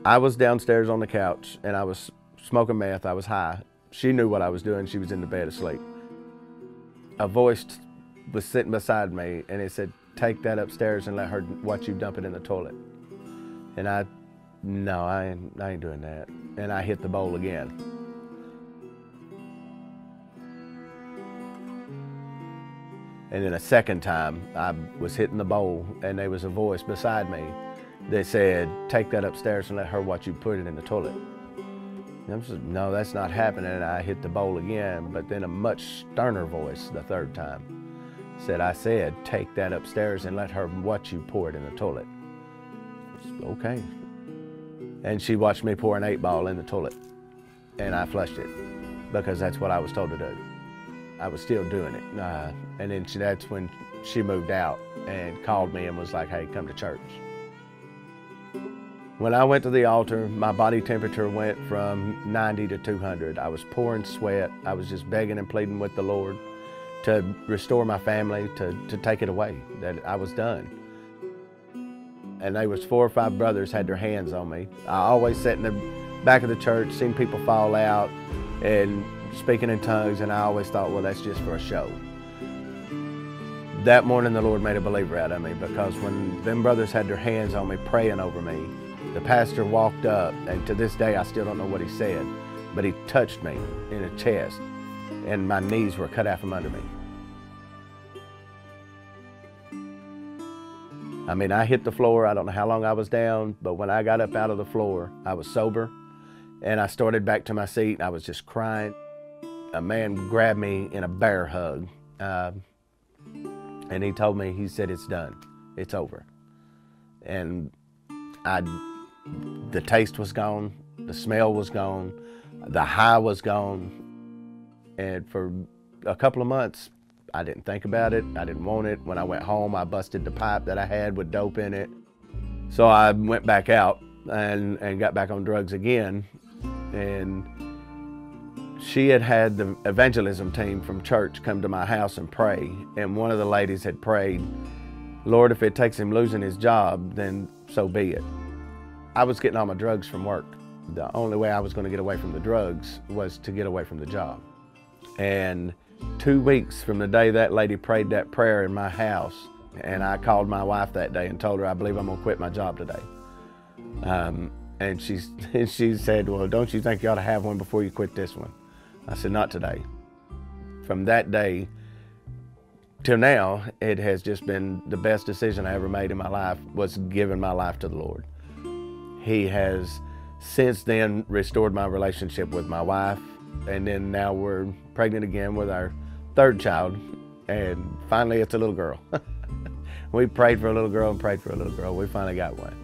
I was downstairs on the couch and I was smoking meth. I was high. She knew what I was doing. She was in the bed asleep. A voice was sitting beside me and it said, "Take that upstairs and let her watch you dump it in the toilet." And no, I ain't doing that. And I hit the bowl again. And then a second time, I was hitting the bowl and there was a voice beside me that said, "Take that upstairs and let her watch you put it in the toilet." And I said, "No, that's not happening." And I hit the bowl again, but then a much sterner voice the third time said, "I said, take that upstairs and let her watch you pour it in the toilet." I said, "Okay." And she watched me pour an 8-ball in the toilet and I flushed it because that's what I was told to do. I was still doing it. And then that's when she moved out and called me and was like, "Hey, come to church." When I went to the altar, my body temperature went from 90 to 200. I was pouring sweat. I was just begging and pleading with the Lord to restore my family, to take it away, that I was done. And there was 4 or 5 brothers had their hands on me. I always sat in the back of the church, seen people fall out and speaking in tongues, and I always thought, well, that's just for a show. That morning, the Lord made a believer out of me, because when them brothers had their hands on me, praying over me, the pastor walked up, and to this day, I still don't know what he said, but he touched me in the chest, and my knees were cut out from under me. I mean, I hit the floor. I don't know how long I was down, but when I got up out of the floor, I was sober, and I started back to my seat, and I was just crying. A man grabbed me in a bear hug, and he told me, he said, "It's done, it's over." And the taste was gone, the smell was gone, the high was gone, and for a couple of months, I didn't think about it, I didn't want it. When I went home, I busted the pipe that I had with dope in it. So I went back out and got back on drugs again, and she had the evangelism team from church come to my house and pray, and one of the ladies had prayed, "Lord, if it takes him losing his job, then so be it." I was getting all my drugs from work. The only way I was going to get away from the drugs was to get away from the job. And 2 weeks from the day that lady prayed that prayer in my house, and I called my wife that day and told her, "I believe I'm going to quit my job today." And she said, "Well, don't you think you ought to have one before you quit this one?" I said, "Not today." From that day till now, it has just been the best decision I ever made in my life, was giving my life to the Lord. He has since then restored my relationship with my wife, and then now we're pregnant again with our 3rd child, and finally it's a little girl. We prayed for a little girl and prayed for a little girl. We finally got one.